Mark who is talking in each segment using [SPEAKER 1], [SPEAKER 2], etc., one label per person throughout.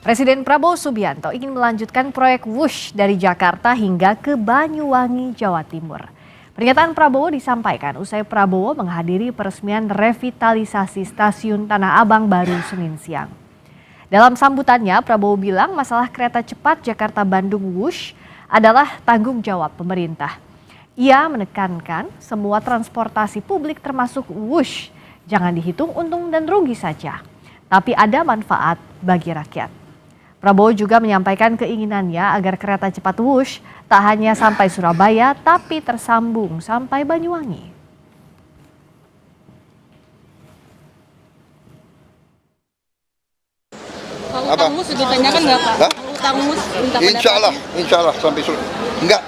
[SPEAKER 1] Presiden Prabowo Subianto ingin melanjutkan proyek Wush dari Jakarta hingga ke Banyuwangi, Jawa Timur. Pernyataan Prabowo disampaikan usai Prabowo menghadiri peresmian revitalisasi stasiun Tanah Abang baru Senin siang. Dalam sambutannya, Prabowo bilang masalah kereta cepat Jakarta-Bandung Wush adalah tanggung jawab pemerintah. Ia menekankan semua transportasi publik termasuk Wush jangan dihitung untung dan rugi saja, tapi ada manfaat bagi rakyat. Prabowo juga menyampaikan keinginannya agar kereta cepat Wush tak hanya sampai Surabaya tapi tersambung sampai Banyuwangi.
[SPEAKER 2] Kalau utang Wush ditanyakan nggak Pak? Utang Wush minta pendapat.
[SPEAKER 3] Insya Allah sampai Surabaya. Enggak,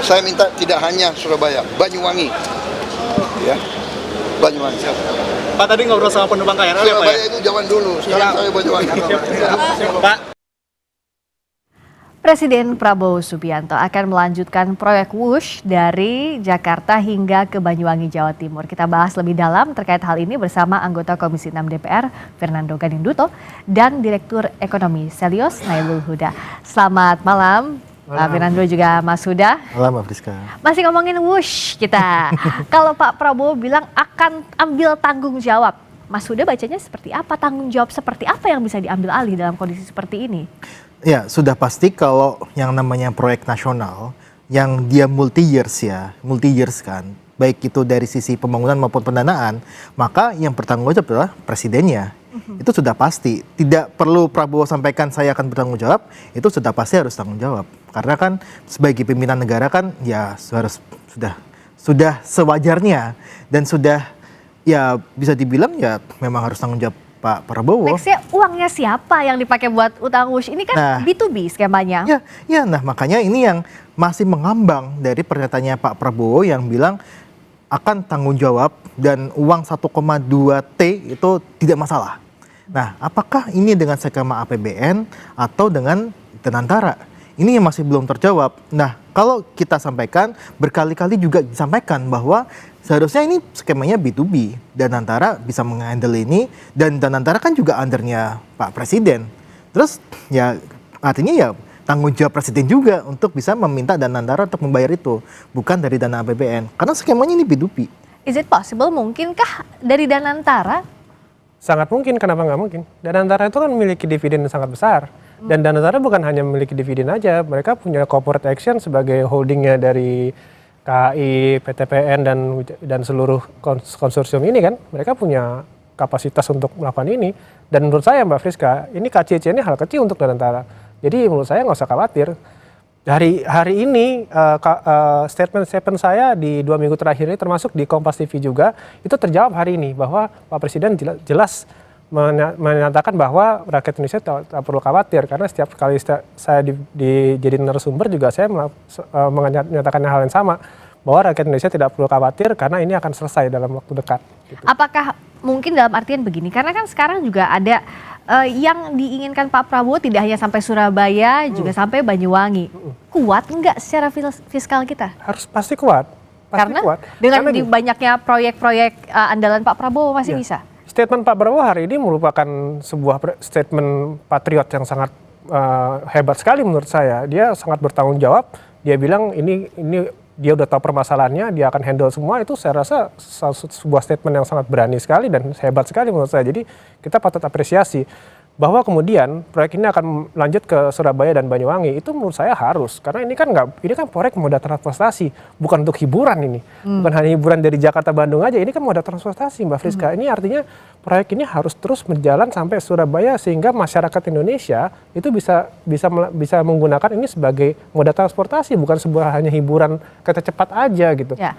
[SPEAKER 3] saya minta tidak hanya Surabaya, Banyuwangi. Ya, Banyuwangi.
[SPEAKER 4] Pak tadi ngobrol sama penumpang KRL ya Pak?
[SPEAKER 3] Surabaya itu zaman dulu, sekarang saya Banyuwangi.
[SPEAKER 4] Pak.
[SPEAKER 1] Presiden Prabowo Subianto akan melanjutkan proyek Wush dari Jakarta hingga ke Banyuwangi, Jawa Timur. Kita bahas lebih dalam terkait hal ini bersama anggota Komisi 6 DPR, Fernando Ganinduto, dan Direktur Ekonomi Selyos, Nailul Huda. Selamat malam, Pak Fernando juga Mas Huda.
[SPEAKER 5] Malam, Mbak Friska.
[SPEAKER 1] Masih ngomongin Wush kita. Kalau Pak Prabowo bilang akan ambil tanggung jawab, Mas Huda bacanya seperti apa? Tanggung jawab seperti apa yang bisa diambil alih dalam kondisi seperti ini?
[SPEAKER 5] Ya, sudah pasti kalau yang namanya proyek nasional, yang dia multi years kan, baik itu dari sisi pembangunan maupun pendanaan, maka yang bertanggung jawab adalah presidennya. Itu sudah pasti. Tidak perlu Prabowo sampaikan saya akan bertanggung jawab, itu sudah pasti harus tanggung jawab. Karena kan sebagai pimpinan negara kan ya sudah sewajarnya dan sudah ya bisa dibilang ya memang harus tanggung jawab Pak Prabowo.
[SPEAKER 1] Nextnya uangnya siapa yang dipakai buat utang Wush? Ini kan B2B skemanya.
[SPEAKER 5] Ya, nah makanya ini yang masih mengambang dari pernyataannya Pak Prabowo yang bilang akan tanggung jawab dan uang 1,2 T itu tidak masalah. Nah, apakah ini dengan skema APBN atau dengan Danantara? Ini yang masih belum terjawab. Nah, kalau kita sampaikan, berkali-kali juga disampaikan bahwa seharusnya ini skemanya B2B. Danantara bisa menghandle ini, dan Danantara kan juga undernya Pak Presiden. Terus ya artinya ya tanggung jawab Presiden juga untuk bisa meminta Danantara untuk membayar itu. Bukan dari dana APBN. Karena skemanya ini B2B.
[SPEAKER 1] Is it possible? Mungkinkah dari Danantara?
[SPEAKER 4] Sangat mungkin, kenapa nggak mungkin? Danantara itu kan memiliki dividen yang sangat besar. Dan Danantara bukan hanya memiliki dividen aja, mereka punya corporate action sebagai holdingnya dari KAI, PTPN, dan seluruh konsorsium ini kan. Mereka punya kapasitas untuk melakukan ini. Dan menurut saya Mbak Friska, ini KCC ini hal kecil untuk Danantara. Jadi menurut saya nggak usah khawatir. Hari ini statement saya di 2 minggu terakhir ini termasuk di Kompas TV juga itu terjawab hari ini bahwa Pak Presiden jelas menyatakan bahwa rakyat Indonesia tak perlu khawatir karena setiap kali saya jadi narasumber juga saya menyatakan hal yang sama bahwa rakyat Indonesia tidak perlu khawatir karena ini akan selesai dalam waktu dekat. Gitu.
[SPEAKER 1] Apakah mungkin dalam artian begini karena kan sekarang juga ada yang diinginkan Pak Prabowo tidak hanya sampai Surabaya juga sampai Banyuwangi. Kuat nggak secara fiskal kita?
[SPEAKER 4] Harus pasti kuat.
[SPEAKER 1] Karena
[SPEAKER 4] kuat.
[SPEAKER 1] Dengan banyaknya proyek-proyek andalan Pak Prabowo masih bisa.
[SPEAKER 4] Statement Pak Prabowo hari ini merupakan sebuah statement patriot yang sangat hebat sekali menurut saya. Dia sangat bertanggung jawab. Dia bilang ini dia udah tahu permasalahannya, dia akan handle semua. Itu saya rasa sebuah statement yang sangat berani sekali dan hebat sekali menurut saya. Jadi kita patut apresiasi bahwa kemudian proyek ini akan lanjut ke Surabaya dan Banyuwangi itu menurut saya harus karena ini kan proyek moda transportasi bukan untuk hiburan ini bukan hanya hiburan dari Jakarta Bandung aja ini kan moda transportasi Mbak Friska ini artinya proyek ini harus terus berjalan sampai Surabaya sehingga masyarakat Indonesia itu bisa menggunakan ini sebagai moda transportasi bukan sebuah hanya hiburan kereta cepat aja gitu.
[SPEAKER 1] Ya.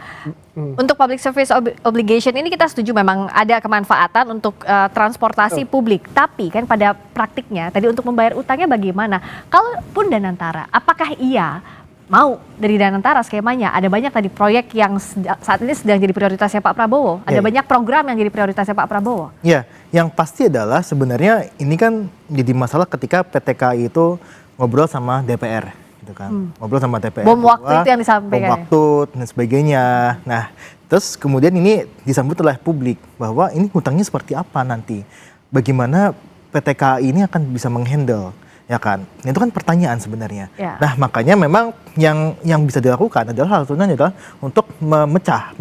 [SPEAKER 1] Untuk public service obligation ini kita setuju memang ada kemanfaatan untuk transportasi publik tapi kan pada praktiknya tadi untuk membayar utangnya bagaimana? Kalaupun Danantara, apakah ia mau dari Danantara skemanya? Ada banyak tadi proyek yang saat ini sedang jadi prioritasnya Pak Prabowo. Ada banyak program yang jadi prioritasnya Pak Prabowo.
[SPEAKER 5] Ya, yang pasti adalah sebenarnya ini kan jadi masalah ketika PT KAI itu ngobrol sama DPR. Gitu kan. Ngobrol sama DPR.
[SPEAKER 1] Bom waktu itu yang disampaikan.
[SPEAKER 5] Bom waktu dan sebagainya. Nah, terus kemudian ini disambut oleh publik bahwa ini hutangnya seperti apa nanti. Bagaimana PT KAI ini akan bisa menghandle, ya kan? Itu kan pertanyaan sebenarnya.
[SPEAKER 1] Ya.
[SPEAKER 5] Nah, makanya memang yang bisa dilakukan adalah hal satunya adalah untuk memecah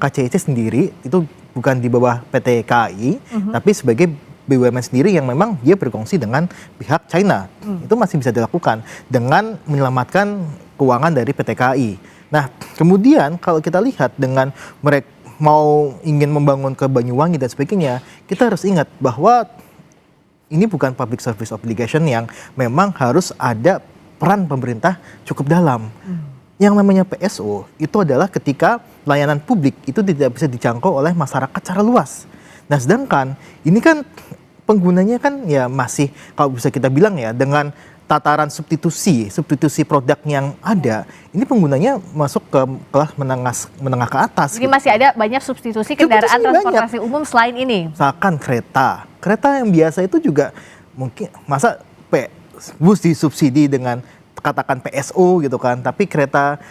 [SPEAKER 5] KCIC sendiri, itu bukan di bawah PT KAI, tapi sebagai BUMN sendiri yang memang dia berkongsi dengan pihak China. Itu masih bisa dilakukan dengan menyelamatkan keuangan dari PT KAI. Nah, kemudian kalau kita lihat dengan mereka mau ingin membangun ke Banyuwangi dan sebagainya, kita harus ingat bahwa ini bukan public service obligation yang memang harus ada peran pemerintah cukup dalam. Yang namanya PSO itu adalah ketika layanan publik itu tidak bisa dijangkau oleh masyarakat secara luas. Nah, sedangkan ini kan penggunanya kan ya masih, kalau bisa kita bilang ya, dengan tataran substitusi produk yang ada, ini penggunanya masuk ke kelas menengah ke atas.
[SPEAKER 1] Jadi masih ada banyak substitusi kendaraan transportasi umum selain ini.
[SPEAKER 5] Misalkan kereta yang biasa itu juga mungkin masa bus disubsidi dengan katakan PSO gitu kan, tapi kereta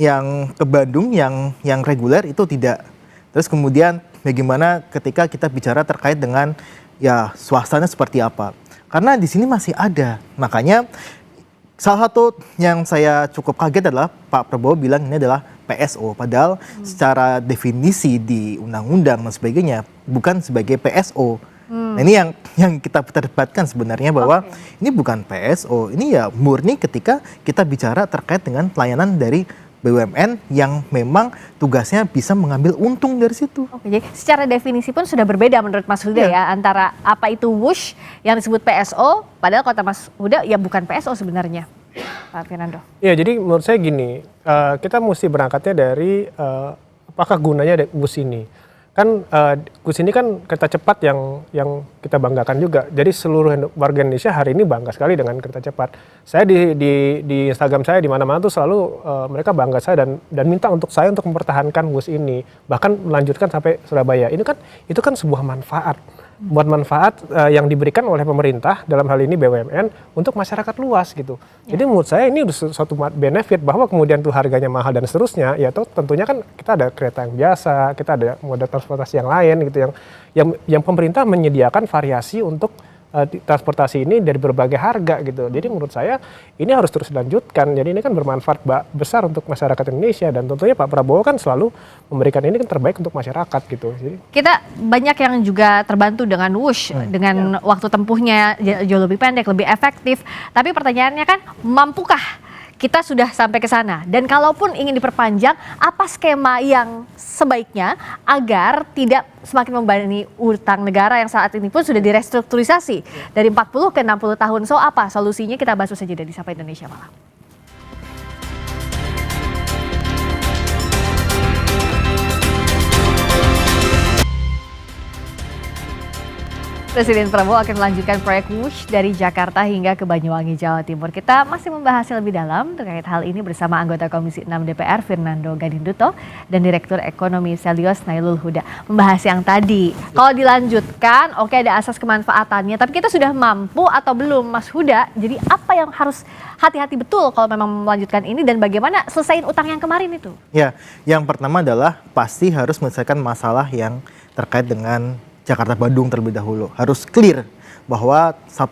[SPEAKER 5] yang ke Bandung yang reguler itu tidak. Terus kemudian bagaimana ketika kita bicara terkait dengan ya suasana seperti apa? Karena di sini masih ada. Makanya salah satu yang saya cukup kaget adalah Pak Prabowo bilang ini adalah PSO. Padahal secara definisi di undang-undang dan sebagainya bukan sebagai PSO. Nah, ini yang kita perdebatkan sebenarnya bahwa ini bukan PSO. Ini ya murni ketika kita bicara terkait dengan pelayanan dari BUMN yang memang tugasnya bisa mengambil untung dari situ.
[SPEAKER 1] Oke, jadi secara definisi pun sudah berbeda menurut Mas Huda ya, antara apa itu WUSH yang disebut PSO, padahal kata Mas Huda ya bukan PSO sebenarnya, Pak Fernando.
[SPEAKER 4] Ya, jadi menurut saya gini, kita mesti berangkatnya dari apakah gunanya bus ini. Kan bus ini kan kereta cepat yang kita banggakan juga. Jadi seluruh warga Indonesia hari ini bangga sekali dengan kereta cepat. Saya di Instagram saya di mana-mana tuh selalu mereka bangga saya dan minta untuk saya untuk mempertahankan bus ini, bahkan melanjutkan sampai Surabaya. Itu kan sebuah manfaat. Buat manfaat yang diberikan oleh pemerintah dalam hal ini BUMN untuk masyarakat luas gitu. Jadi menurut saya ini suatu benefit bahwa kemudian tuh harganya mahal dan seterusnya, ya tentunya kan kita ada kereta yang biasa, kita ada moda transportasi yang lain gitu yang pemerintah menyediakan variasi untuk transportasi ini dari berbagai harga gitu. Jadi menurut saya ini harus terus dilanjutkan. Jadi ini kan bermanfaat besar untuk masyarakat Indonesia dan tentunya Pak Prabowo kan selalu memberikan ini kan terbaik untuk masyarakat gitu. Jadi,
[SPEAKER 1] kita banyak yang juga terbantu dengan WUSH, dengan waktu tempuhnya jauh lebih pendek, lebih efektif. Tapi pertanyaannya kan, mampukah kita sudah sampai ke sana? Dan kalaupun ingin diperpanjang, apa skema yang sebaiknya agar tidak semakin membebani utang negara yang saat ini pun sudah direstrukturisasi dari 40 ke 60 tahun. So apa solusinya? Kita bahas usai jeda di Sapa Indonesia Malam. Presiden Prabowo akan melanjutkan proyek WUSH dari Jakarta hingga ke Banyuwangi, Jawa Timur. Kita masih membahasnya lebih dalam terkait hal ini bersama anggota Komisi 6 DPR Fernando Gadinduto dan Direktur Ekonomi Selyos Nailul Huda. Membahas yang tadi, kalau dilanjutkan oke ada asas kemanfaatannya, tapi kita sudah mampu atau belum Mas Huda? Jadi apa yang harus hati-hati betul kalau memang melanjutkan ini dan bagaimana selesaiin utang yang kemarin itu? Ya,
[SPEAKER 5] yang pertama adalah pasti harus menyelesaikan masalah yang terkait dengan Jakarta-Bandung terlebih dahulu. Harus clear bahwa 1,2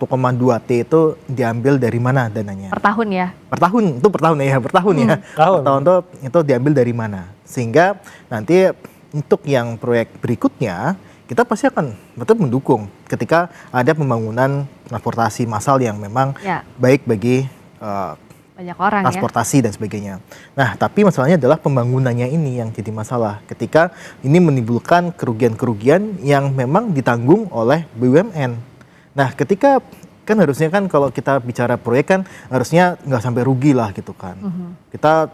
[SPEAKER 5] T itu diambil dari mana dananya.
[SPEAKER 1] Per tahun ya?
[SPEAKER 5] Per tahun ya. Per tahun itu diambil dari mana. Sehingga nanti untuk yang proyek berikutnya, kita pasti akan betul mendukung ketika ada pembangunan transportasi massal yang memang baik bagi
[SPEAKER 1] banyak orang
[SPEAKER 5] transportasi dan sebagainya. Nah, tapi masalahnya adalah pembangunannya ini yang jadi masalah. Ketika ini menimbulkan kerugian-kerugian yang memang ditanggung oleh BUMN. Nah, ketika kan harusnya kan kalau kita bicara proyek kan harusnya nggak sampai rugi lah gitu kan. Kita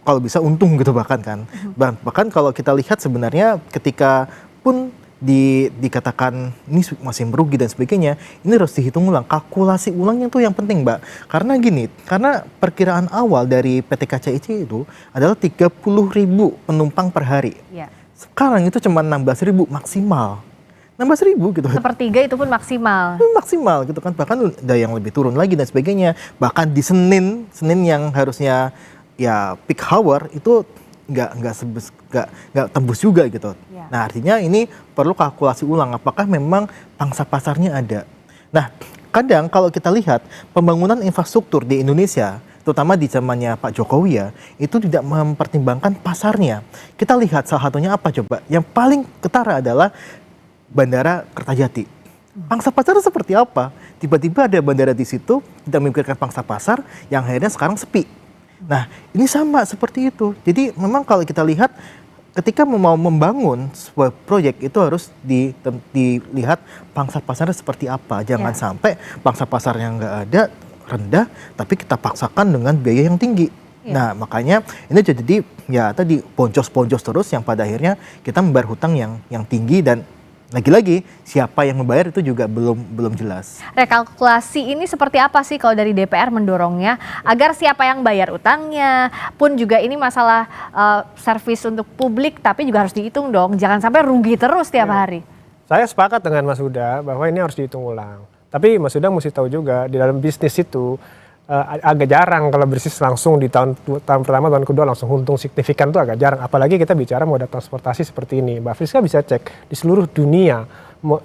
[SPEAKER 5] kalau bisa untung gitu bahkan kan. Bahkan kalau kita lihat sebenarnya ketika pun dikatakan ini masih merugi dan sebagainya, ini harus dihitung ulang, kalkulasi ulangnya tuh yang penting Mbak. Karena gini, karena perkiraan awal dari PT KCIC itu adalah 30.000 penumpang per hari. Sekarang itu cuma 16.000 maksimal. 16.000 gitu.
[SPEAKER 1] Sepertiga itu pun maksimal.
[SPEAKER 5] Maksimal gitu kan, bahkan ada yang lebih turun lagi dan sebagainya. Bahkan di Senin yang harusnya ya peak hour itu nggak tembus juga gitu. Nah artinya ini perlu kalkulasi ulang apakah memang pangsa pasarnya ada. Nah, kadang kalau kita lihat pembangunan infrastruktur di Indonesia, terutama di zamannya Pak Jokowi ya, itu tidak mempertimbangkan pasarnya. Kita lihat salah satunya apa coba? Yang paling ketara adalah Bandara Kertajati. Pangsa pasar seperti apa? Tiba-tiba ada bandara di situ, tidak memikirkan pangsa pasar, yang akhirnya sekarang sepi. Nah, ini sama seperti itu. Jadi memang kalau kita lihat, ketika mau membangun sebuah proyek itu harus dilihat pangsa pasarnya seperti apa. Jangan sampai pangsa pasar yang nggak ada, rendah, tapi kita paksakan dengan biaya yang tinggi. Nah, makanya ini jadi ya tadi boncos-boncos terus yang pada akhirnya kita membayar hutang yang tinggi, dan lagi-lagi siapa yang membayar itu juga belum jelas.
[SPEAKER 1] Rekalkulasi ini seperti apa sih kalau dari DPR mendorongnya agar siapa yang bayar utangnya pun juga ini masalah servis untuk publik, tapi juga harus dihitung dong, jangan sampai rugi terus tiap hari.
[SPEAKER 4] Saya sepakat dengan Mas Huda bahwa ini harus dihitung ulang. Tapi Mas Huda mesti tahu juga di dalam bisnis itu agak jarang kalau bisnis langsung di tahun pertama, tahun kedua langsung untung signifikan, itu agak jarang. Apalagi kita bicara moda transportasi seperti ini. Mbak Friska bisa cek di seluruh dunia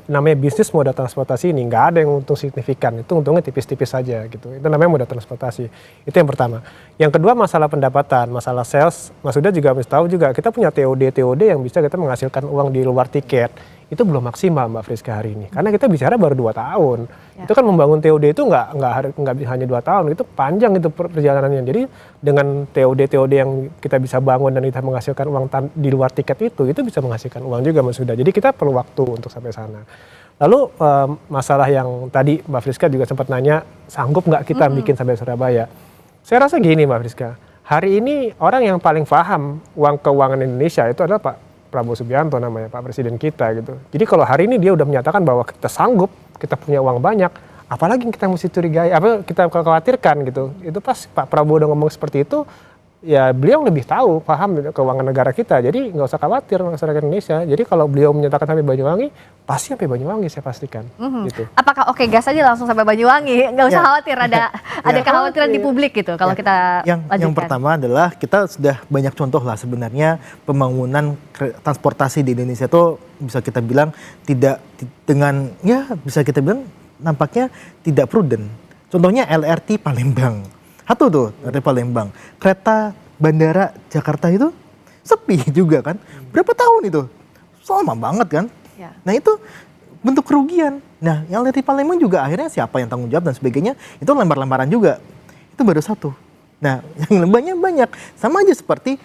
[SPEAKER 4] namanya bisnis moda transportasi ini nggak ada yang untung signifikan. Itu untungnya tipis-tipis saja gitu. Itu namanya moda transportasi. Itu yang pertama. Yang kedua masalah pendapatan, masalah sales. Mas Huda juga harus tahu juga kita punya TOD yang bisa kita menghasilkan uang di luar tiket. Itu belum maksimal Mbak Friska hari ini. Karena kita bicara baru 2 tahun. Itu kan membangun TOD itu nggak hanya 2 tahun, itu panjang itu perjalanannya. Jadi dengan TOD yang kita bisa bangun dan kita menghasilkan uang di luar tiket itu bisa menghasilkan uang juga Mas Huda. Jadi kita perlu waktu untuk sampai sana. Lalu masalah yang tadi Mbak Friska juga sempat nanya, sanggup nggak kita bikin sampai Surabaya? Saya rasa gini Mbak Friska, hari ini orang yang paling paham uang keuangan Indonesia itu adalah Pak Prabowo Subianto namanya, Pak Presiden kita gitu. Jadi kalau hari ini dia udah menyatakan bahwa kita sanggup, kita punya uang banyak, apalagi yang kita mesti curigai, apa kita khawatirkan gitu. Itu pas Pak Prabowo udah ngomong seperti itu, ya beliau lebih tahu, paham keuangan negara kita. Jadi nggak usah khawatir masyarakat Indonesia. Jadi kalau beliau menyatakan sampai Banyuwangi, pasti sampai Banyuwangi saya pastikan. Gitu.
[SPEAKER 1] Apakah oke gas aja langsung sampai Banyuwangi? Nggak usah khawatir, ada kekhawatiran di publik gitu kalau kita lanjutkan.
[SPEAKER 5] Yang pertama adalah kita sudah banyak contoh lah sebenarnya pembangunan transportasi di Indonesia itu bisa kita bilang tidak dengan, ya bisa kita bilang nampaknya tidak prudent. Contohnya LRT Palembang. Satu tuh dari Palembang, kereta bandara Jakarta itu sepi juga kan. Berapa tahun itu? Lama banget kan.
[SPEAKER 1] Ya.
[SPEAKER 5] Nah itu bentuk kerugian. Nah yang dari Palembang juga akhirnya siapa yang tanggung jawab dan sebagainya, itu lembar-lembaran juga. Itu baru satu. Nah yang lembahnya banyak. Sama aja seperti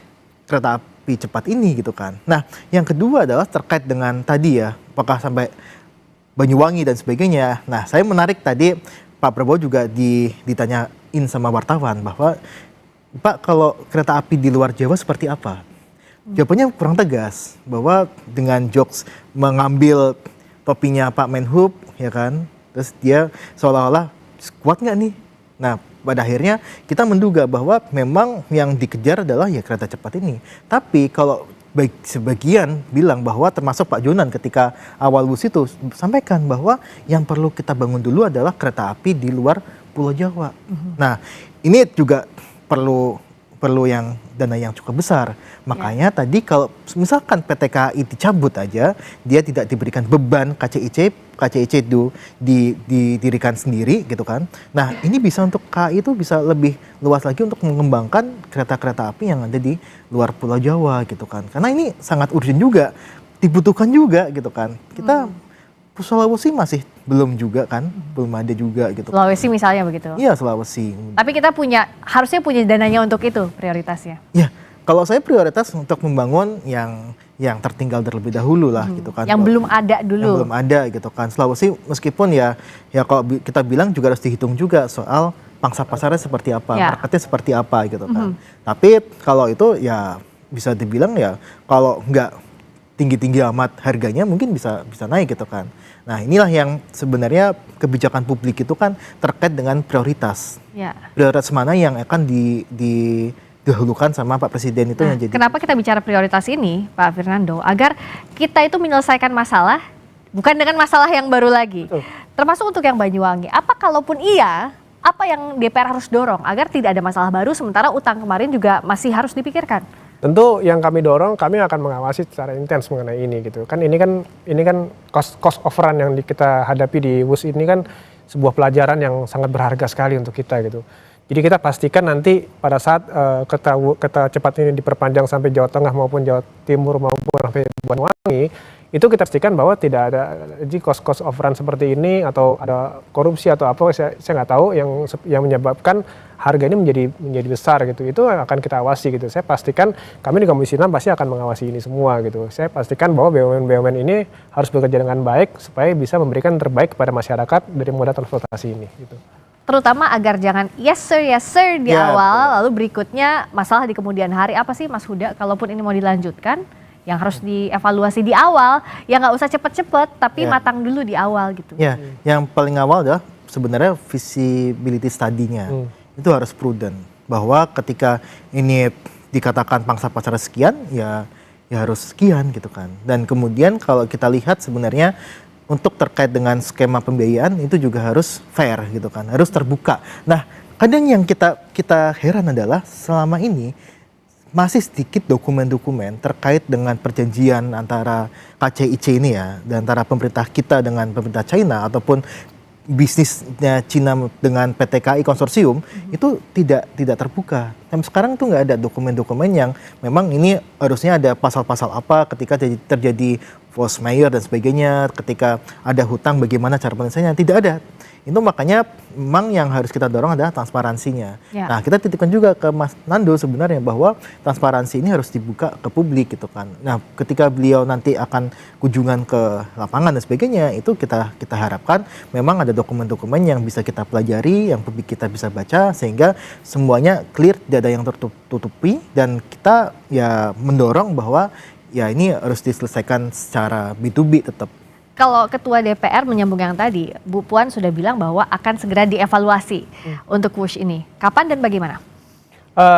[SPEAKER 5] kereta api cepat ini gitu kan. Nah yang kedua adalah terkait dengan tadi ya, apakah sampai Banyuwangi dan sebagainya. Nah saya menarik tadi Pak Prabowo juga ditanyain sama wartawan bahwa Pak kalau kereta api di luar Jawa seperti apa? Jawabannya kurang tegas, bahwa dengan jokes mengambil topinya Pak Menhub ya kan, terus dia seolah-olah kuat nggak nih? Nah pada akhirnya kita menduga bahwa memang yang dikejar adalah ya kereta cepat ini. Tapi kalau sebagian bilang bahwa termasuk Pak Jonan ketika awal bus itu sampaikan bahwa yang perlu kita bangun dulu adalah kereta api di luar Pulau Jawa. Nah ini juga perlu yang dana yang cukup besar. Makanya tadi kalau misalkan PT KAI dicabut aja, dia tidak diberikan beban KCIC itu didirikan sendiri gitu kan. Nah ini bisa untuk KAI itu bisa lebih luas lagi untuk mengembangkan kereta-kereta api yang ada di luar Pulau Jawa gitu kan. Karena ini sangat urgent juga, dibutuhkan juga gitu kan. Kita Sulawesi masih belum juga kan, belum ada juga gitu.
[SPEAKER 1] Sulawesi misalnya begitu.
[SPEAKER 5] Iya Sulawesi.
[SPEAKER 1] Tapi kita harusnya punya dananya untuk itu prioritasnya.
[SPEAKER 5] Ya, kalau saya prioritas untuk membangun yang tertinggal terlebih dahulu lah gitu kan.
[SPEAKER 1] Yang belum ada dulu.
[SPEAKER 5] Yang belum ada gitu kan. Sulawesi meskipun ya kalau kita bilang juga harus dihitung juga soal pangsa pasarnya seperti apa, marketnya seperti apa gitu kan. Tapi kalau itu ya bisa dibilang ya kalau nggak tinggi-tinggi amat harganya mungkin bisa naik gitu kan. Nah inilah yang sebenarnya kebijakan publik itu kan terkait dengan prioritas. Ya. Prioritas mana yang akan didahulukan sama Pak Presiden itu yang jadi.
[SPEAKER 1] Kenapa kita bicara prioritas ini Pak Fernando? Agar kita itu menyelesaikan masalah bukan dengan masalah yang baru lagi. Betul. Termasuk untuk yang Banyuwangi. Apa kalaupun iya, apa yang DPR harus dorong agar tidak ada masalah baru sementara utang kemarin juga masih harus dipikirkan?
[SPEAKER 4] Tentu yang kami dorong, kami akan mengawasi secara intens mengenai ini gitu. Kan ini kan cost of run yang kita hadapi di WUS ini kan sebuah pelajaran yang sangat berharga sekali untuk kita gitu. Jadi kita pastikan nanti pada saat kereta cepat ini diperpanjang sampai Jawa Tengah maupun Jawa Timur maupun sampai Banyuwangi, itu kita pastikan bahwa tidak ada cost of run seperti ini atau ada korupsi atau apa, saya nggak tahu yang menyebabkan harga ini menjadi besar gitu. Itu akan kita awasi gitu. Saya pastikan kami di Komisi 6 pasti akan mengawasi ini semua gitu. Saya pastikan bahwa BUMN ini harus bekerja dengan baik supaya bisa memberikan terbaik kepada masyarakat dari moda transportasi ini gitu.
[SPEAKER 1] Terutama agar jangan yes sir di awal, lalu berikutnya masalah di kemudian hari. Apa sih Mas Huda, kalaupun ini mau dilanjutkan, yang harus dievaluasi di awal, ya nggak usah cepet-cepet, tapi matang dulu di awal gitu.
[SPEAKER 5] Ya, yang paling awal adalah sebenarnya visibility study-nya. Itu harus prudent. Bahwa ketika ini dikatakan pangsa pasar sekian, ya harus sekian gitu kan. Dan kemudian kalau kita lihat sebenarnya untuk terkait dengan skema pembiayaan itu juga harus fair gitu kan, harus terbuka. Nah, kadang yang kita heran adalah selama ini masih sedikit dokumen-dokumen terkait dengan perjanjian antara KCIC ini ya, dan antara pemerintah kita dengan pemerintah China ataupun bisnisnya Cina dengan PT KAI konsorsium itu tidak terbuka. Sampai sekarang itu nggak ada dokumen-dokumen yang memang ini harusnya ada pasal-pasal apa ketika terjadi force majeure dan sebagainya, ketika ada hutang bagaimana cara penyelesaiannya, tidak ada. Itu makanya memang yang harus kita dorong adalah transparansinya. Nah, kita titipkan juga ke Mas Nando sebenarnya bahwa transparansi ini harus dibuka ke publik gitu kan. Nah, ketika beliau nanti akan kunjungan ke lapangan dan sebagainya, itu kita harapkan memang ada dokumen-dokumen yang bisa kita pelajari, yang publik kita bisa baca sehingga semuanya clear, tidak ada yang tertutupi, dan kita ya mendorong bahwa ya ini harus diselesaikan secara B2B tetap.
[SPEAKER 1] Kalau Ketua DPR menyambung yang tadi, Bu Puan sudah bilang bahwa akan segera dievaluasi untuk WUSH ini. Kapan dan bagaimana?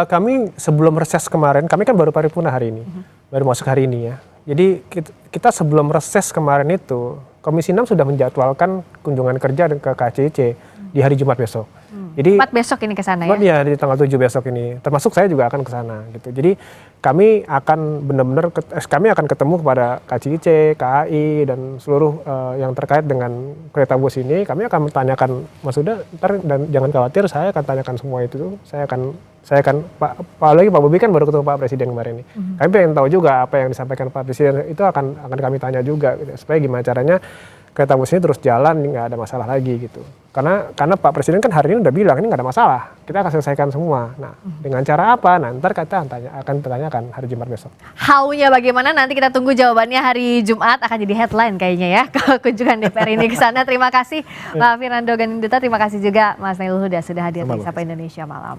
[SPEAKER 4] Kami sebelum reses kemarin, kami kan baru paripurna hari ini, baru masuk hari ini ya. Jadi kita sebelum reses kemarin itu, Komisi 6 sudah menjadwalkan kunjungan kerja ke KCIC di hari Jumat besok. Jadi
[SPEAKER 1] Jumat besok ini ke sana ya?
[SPEAKER 4] Iya, di tanggal 7 besok ini. Termasuk saya juga akan ke sana gitu. Jadi kami akan benar-benar ketemu kepada KCIC, KAI dan seluruh yang terkait dengan kereta bus ini. Kami akan menanyakan, Mas Huda, ntar dan jangan khawatir, saya akan tanyakan semua itu. Saya akan apalagi Pak Bobi kan baru ketemu Pak Presiden kemarin ini. Kami pengen tahu juga apa yang disampaikan Pak Presiden, itu akan kami tanya juga gitu, supaya gimana caranya kereta bus ini terus jalan, nggak ada masalah lagi gitu. Karena Pak Presiden kan hari ini udah bilang ini nggak ada masalah, kita akan selesaikan semua. Nah, dengan cara apa? Nah, ntar kita akan tanyakan hari Jumat besok.
[SPEAKER 1] How-nya bagaimana? Nanti kita tunggu jawabannya hari Jumat, akan jadi headline kayaknya ya kunjungan DPR ini ke sana. Terima kasih Pak Fernando Ganinduta, terima kasih juga Mas Nailul Huda sudah hadir di Sapa Indonesia Malam.